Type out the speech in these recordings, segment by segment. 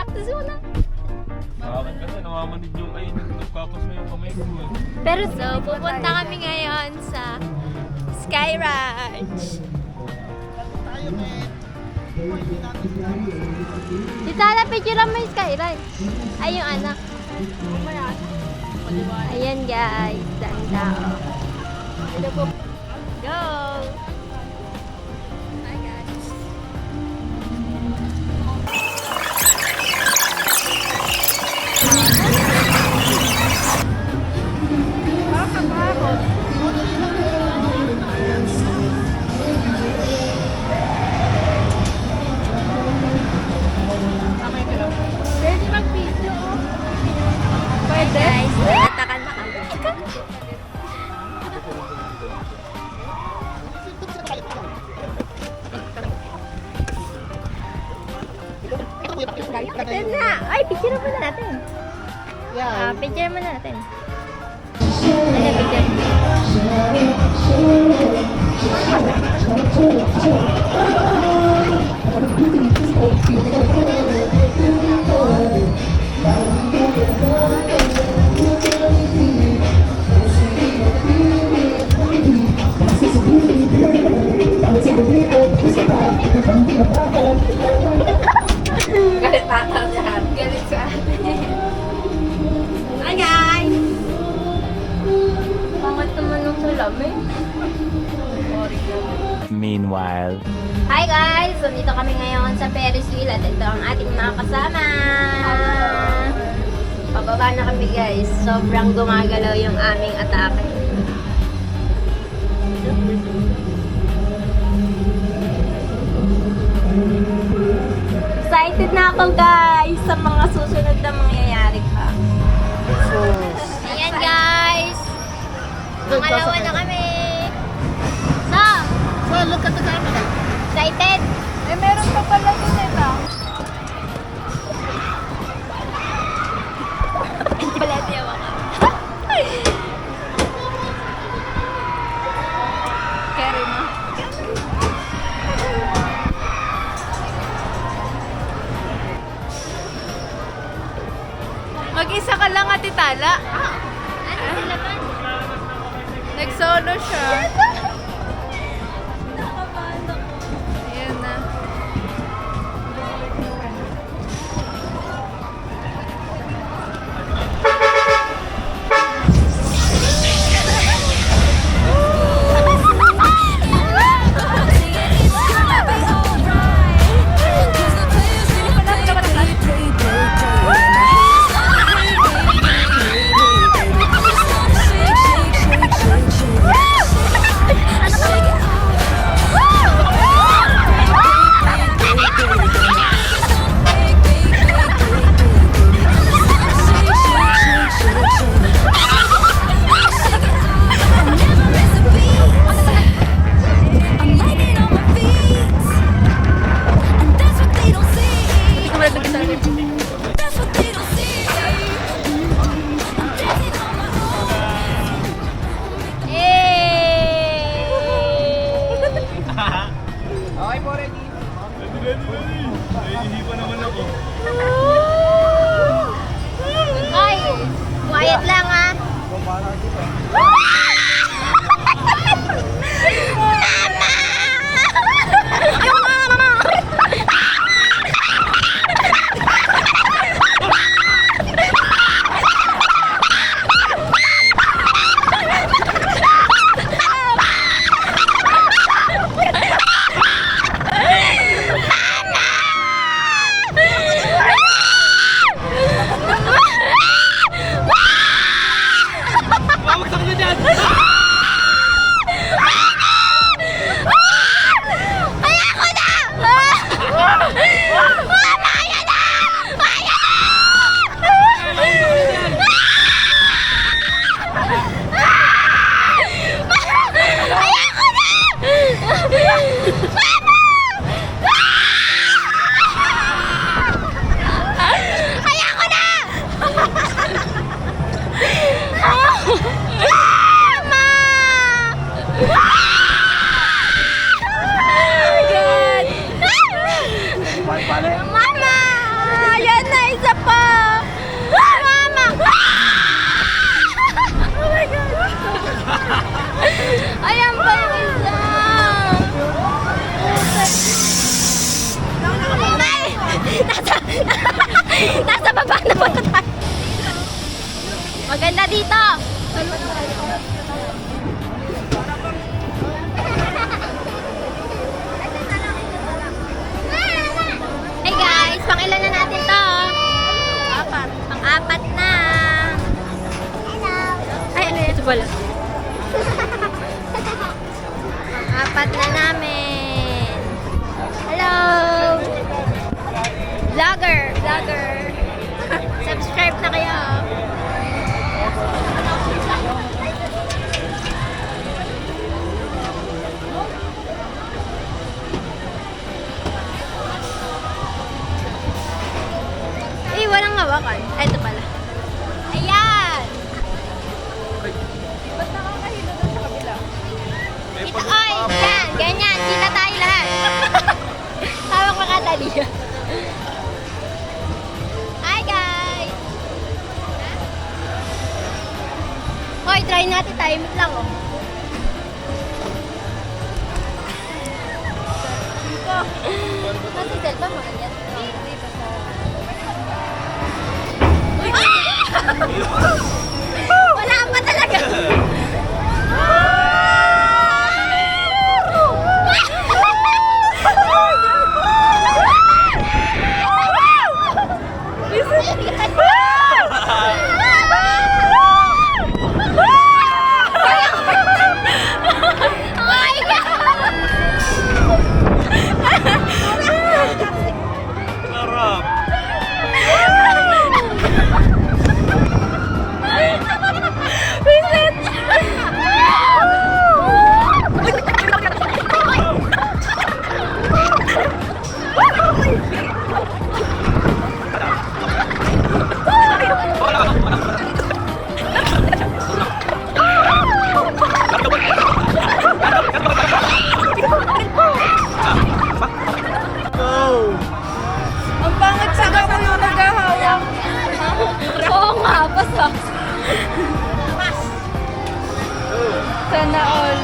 Tapos mo na. Bakit kasi namamanig yung kayo nagpapos mo yung kamay ko eh. Pero so, pupunta kami ngayon sa Sky Ranch. Si Tala, picture mo yung Sky Ranch. Ay, yung anak. Ayan guys, daan tao. Ito po. Go! Hi guys. Pwede mag-video. Pwede? Guys, nagtatakan na kami. Ito na! Ay, picture muna natin. Picture muna natin. Ayan, picture. Galit tata niyan. Galit sa atin. Hi guys! Pangat naman ng salamin. Meanwhile. Hi guys! So, dito kami ngayon sa Ferris wheel at ito ang ating mga kasama. Pababa na kami guys. Sobrang gumagalaw yung aming atake. Excited na ako guys sa mga susunod na mangyayari pa. Ayan guys! Pangalawa na kami. So, look at the camera. Excited? Eh, meron pa pala din ito. Balete yawa ka. Carry mo. Mag-isa ka lang, Ate Tala. Ano sila ba? Nag-solo siya. Ayan na. Nahihipa naman ako. Ay, quiet lang ha. Mama! Yan na dito! Hey guys, pang-ilan na natin to? Apat. Pang-apat na. Ay, ano yun? Ito pala. Pang-apat na namin. Hello! Vlogger! Vlogger! Subscribe na kayo. Eh, walang hawakan. Ay, ito pala. Ayan! Ba't nakakahilo doon sa kabila? Dito, oy! Yan! Ganyan! Kita tayo lahat! Hawak mo ka, Talia. Hi, guys! Hoy, try natin. Timing lang, oh. Nasa cellphone mo, ganyan? Dito sa... Wala pa talaga! Sarap! Ang pangit sa ako yung naghahawak. Oo nga, basta. Sana all.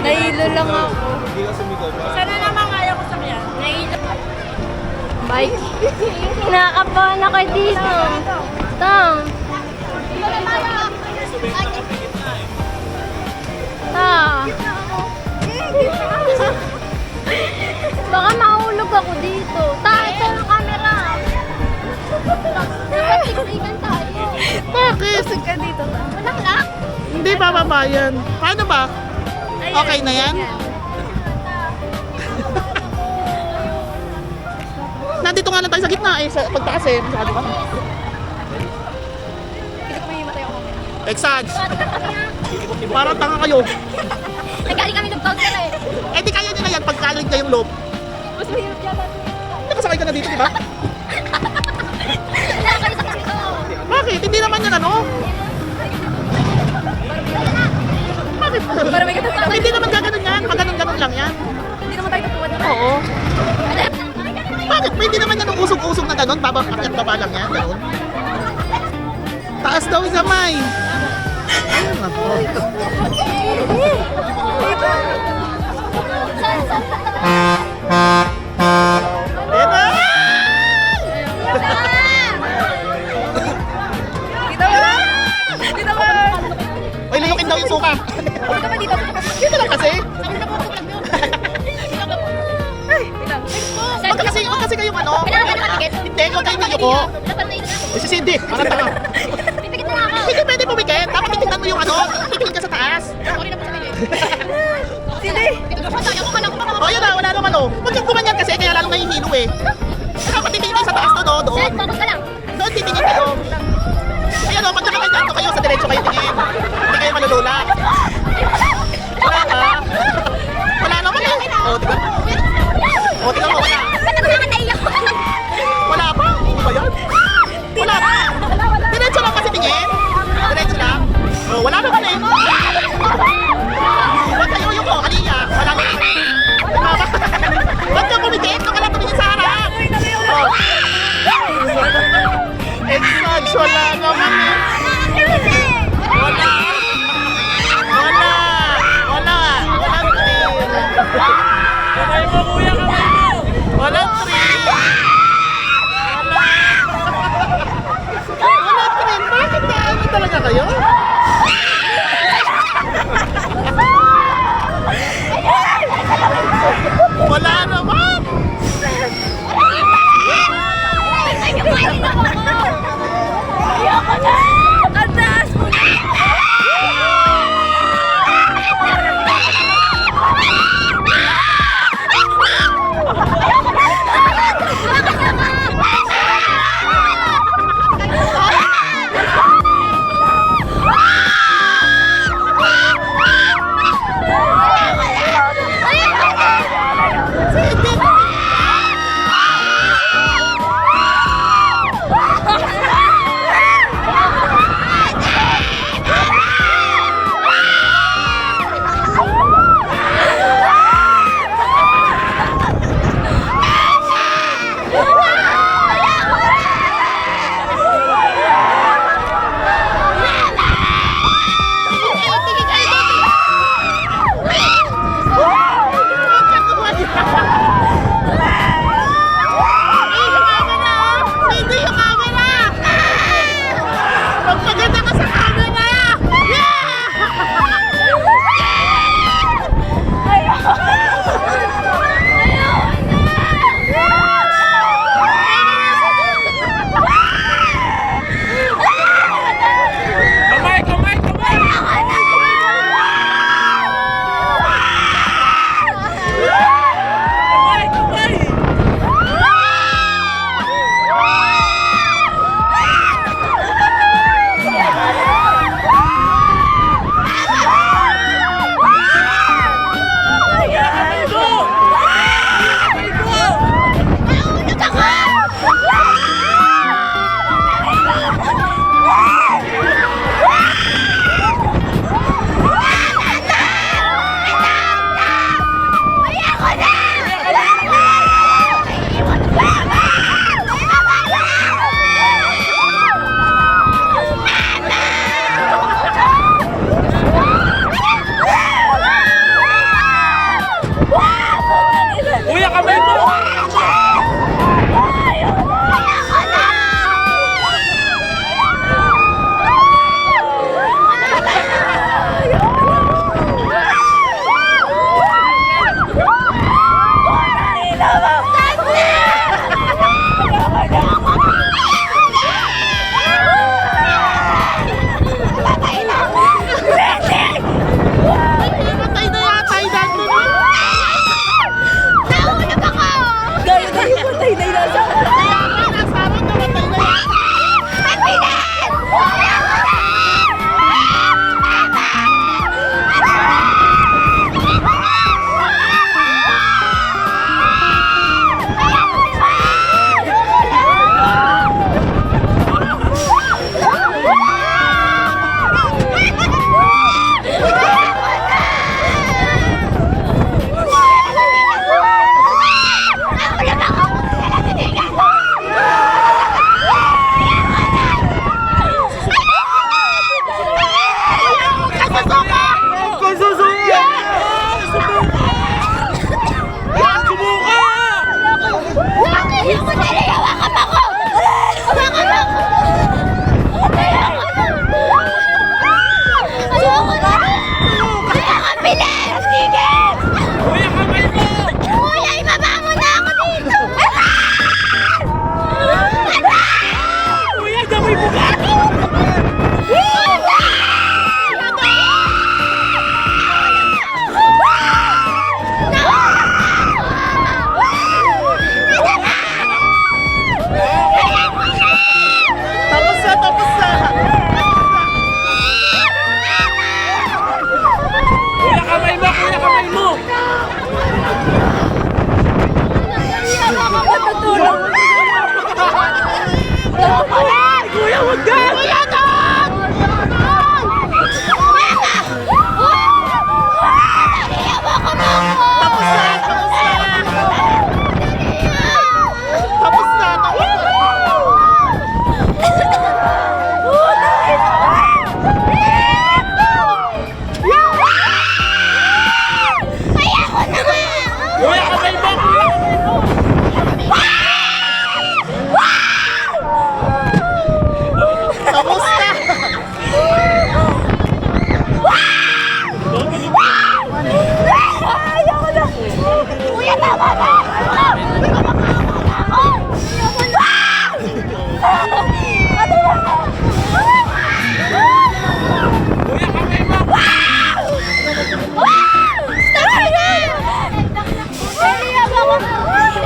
Nahilo lang ako. Hindi ka sumigaw ba? Sana naman kaya ko sa kaya. Nahilo. Mike. Nakakabahan ako dito. Tang. Tang. Baka mahulog ako dito. Ito ang camera. Dapat tiksikan tayo. Bakit? Busog ka dito ba? Walang lock. Hindi bababa yan. Paano ba? Okay na yan? Nandito nga lang tayo sa gitna eh. Sa pagtaas eh. Masyado ka. Hindi ko mahimatay ako. Exage. Parang tanga kayo. Nagaling kami ng bouncer eh. Eh di kaya nyo na yan pagkalig kayong loop. Mas mahirap yata. Nakasakay ka na dito, di ba? Wala kami sa kanito. Bakit? Hindi naman yan ano? Bakit? Para may katawa. Hindi naman gaganon yan. Maganon-ganon lang yan. Hindi naman tayo tatuwa. Oo. Bakit? Pwede naman yan ang usog-usog na ganon. Bakit baba lang yan? Ganon. Taas daw yung gamay. Ayun ako. Eba! Dito ba? Dito ba? Uy, liyukin daw yung suka. Dito ba dito? Dito lang kasi. Ay, wait lang. Wag kasi kayong ano. Kailangan ka nakatigil. Hindi, huwag kayong niyuko. Dapat na yun. Eh, si Cindy, parang tanga. Pipikit na ako. Hindi pwede pumikit. Dapat titignan mo yung ano. Titignan ka sa taas. Sorry na po sa kanila. Hindi. O, yun na, wala naman o. Huwag kang gumanyan kasi, kaya lalong nahihilo eh. Dapat titignan kayo sa taas to, doon. Sir, focus ka lang. Doon titingin kayo. Ayan o, pag nakaganyan to kayo, sa diretso kayo tingin. Hindi kayo malulula. Wala ka. Wala naman eh. O, diba? O, tingnan mo, wala. Ba't ako nakataiyak? Wala pa? Ano ba yan? Wala pa. Diretso lang kasi tingin. Diretso lang. O, wala naman eh. Huwag kayo yung o, kaliya. Wala naman. Ba't ka kumikit? Huwag ka lang tumingin sa harap. O. Exage, wala naman eh. Wala. Wala. Wala. Walang thrill. Kamay mo kuya, kamay mo! Walang thrill. Wala. Wala thrill. Bakit na ano talaga na kayo? Wala naman! Ang taas mo na!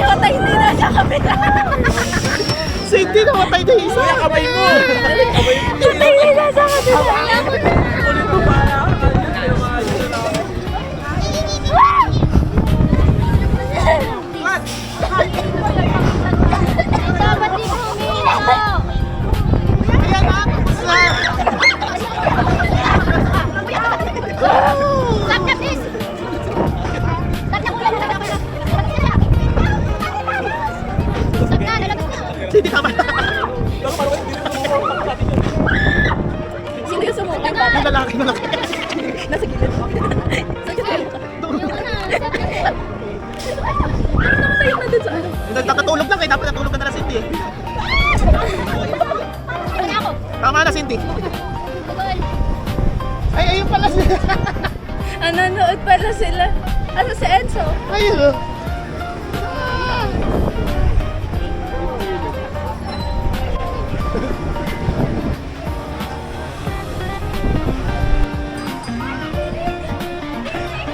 Patay hindi na siya kami na. Cindy, namatay na isa. Kamay mo. Patay hindi na siya kami na. Dapat di mo umiinom. Ayan na, tapos na. Stop na, please. Stop na, kuya. Stop na, lalabas na. Cindy, tama na. Sino yung sumukay? Yung lalaki na laki. Nasa gilid mo. Sa gilid mo. Ayoko na, stop na. Namatay na dun sa ano. Nagkakatulog lang, dapat natulog ka na Cindy. Ito na ako. Tama na, Cindy. Tugol. Ay, ayun pala sila. Nanonood pala sila. Ano si Enzo? Ayun. Oh.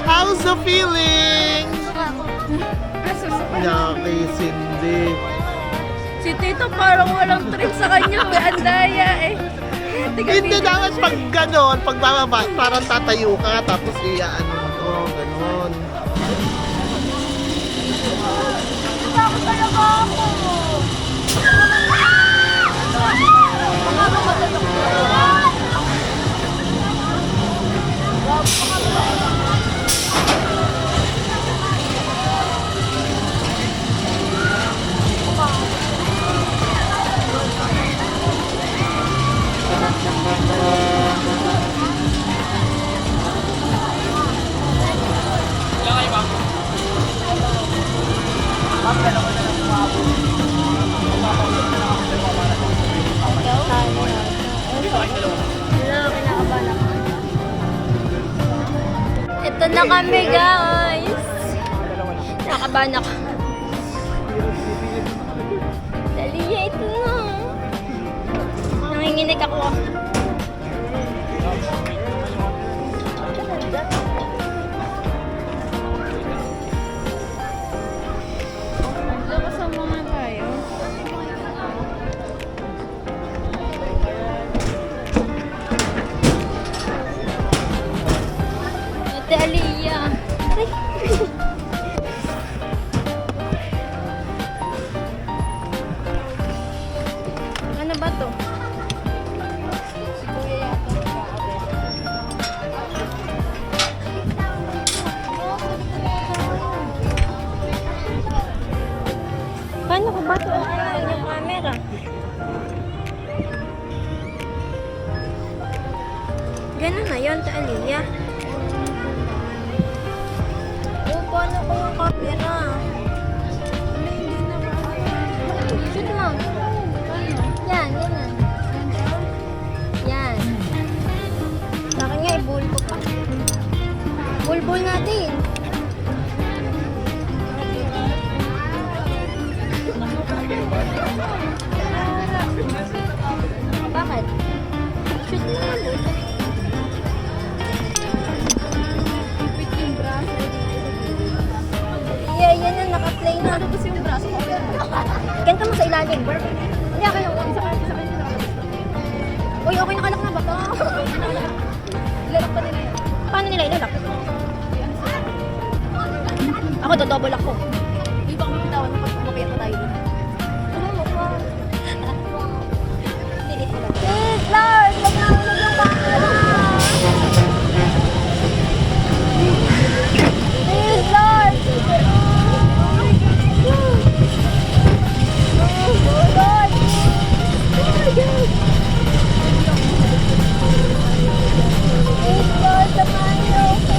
How's the feeling? Yaki, Cindy. Si Tito parang walang trip sa kanya. Ang daya eh. Hindi dapat pag ganon, pag bababa, parang tatayo ka, tapos ano mo to, ganon. Ito na kami, guys. Nakabahan ako. Daliya, ito na. Nanginginig ako. Lakas ang mga tayo. Ate Aliyah. Ay. Ano ba to? Si Kuya yata Paano ko ba ito? Ano yung camera? Ganun na yun, Taalia. O, paano ko yung camera? Shoot mo. Yan, ganyan. Yan. Sa akin nga, ibulbo pa. Bulbul natin. Bakit? Shoot mo ulit. Yeah, yan na, naka-play na. Tapos yung braso ko. Ganito mo sa ilalim. Hindi, ako yung isa kayo. Uy, okay, nakalak na ba to? Ilalak pa nila yan. Paano nila ilalak? Ako, dodouble ako. Di ba kami bitawan mo pag umakyat na tayo dun? Please, Lord! Huwag na hulog yung camera! Please, Lord! Oh, Lord! Please, Lord, samahan niyo ako!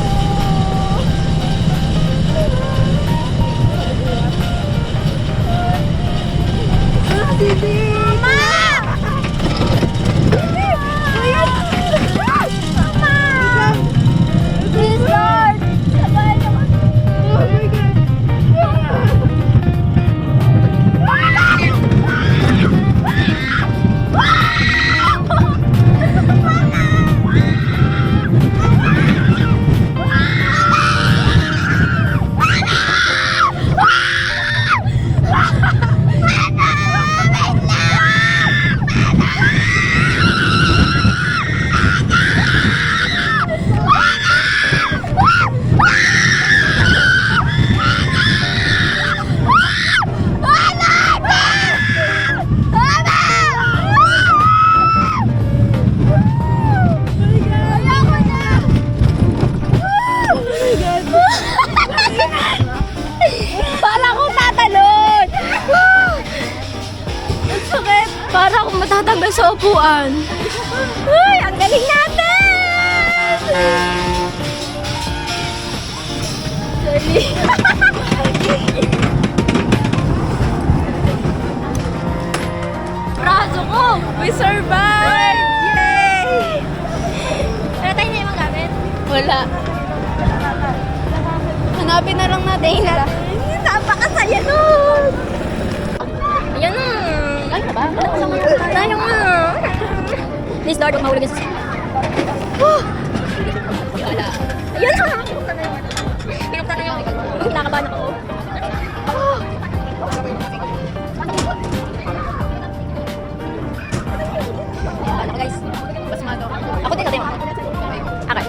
Matatanggal sa upuan. Uy, ang galing natin! Dali. Braso ko! We survived! Yay! Pero tayo na yung mga gamit. Wala. Hanapin na lang natin. Napakasaya nun! Ayan na! Ay, na ba? Tayo nga! Please Lord, huwag mahulog yung susi. Wala. Ayan na! Pinagtano yung kinakabahan ako. Ano ko guys? Bas mga to. Ako din, ako din. Okay.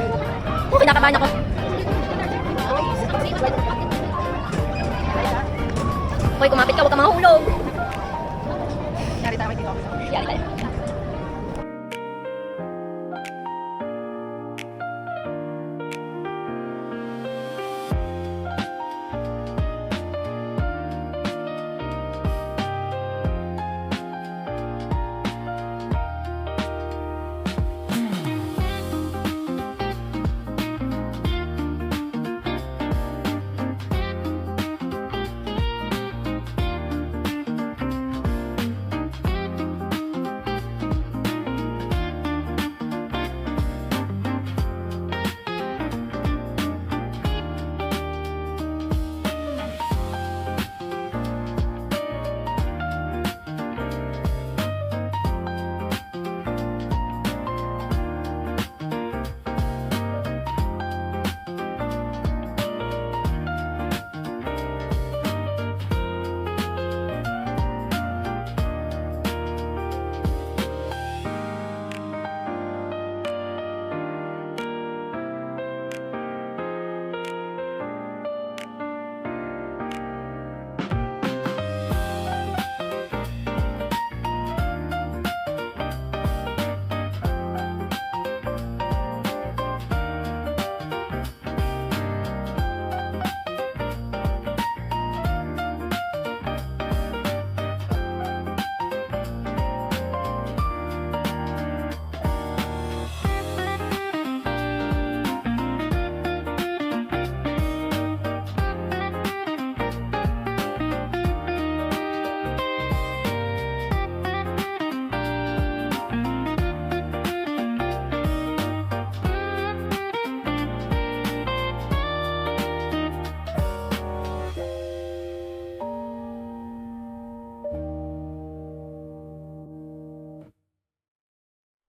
Kinakabahan ako. Hoy, kumapit ka, huwag ka mahulog.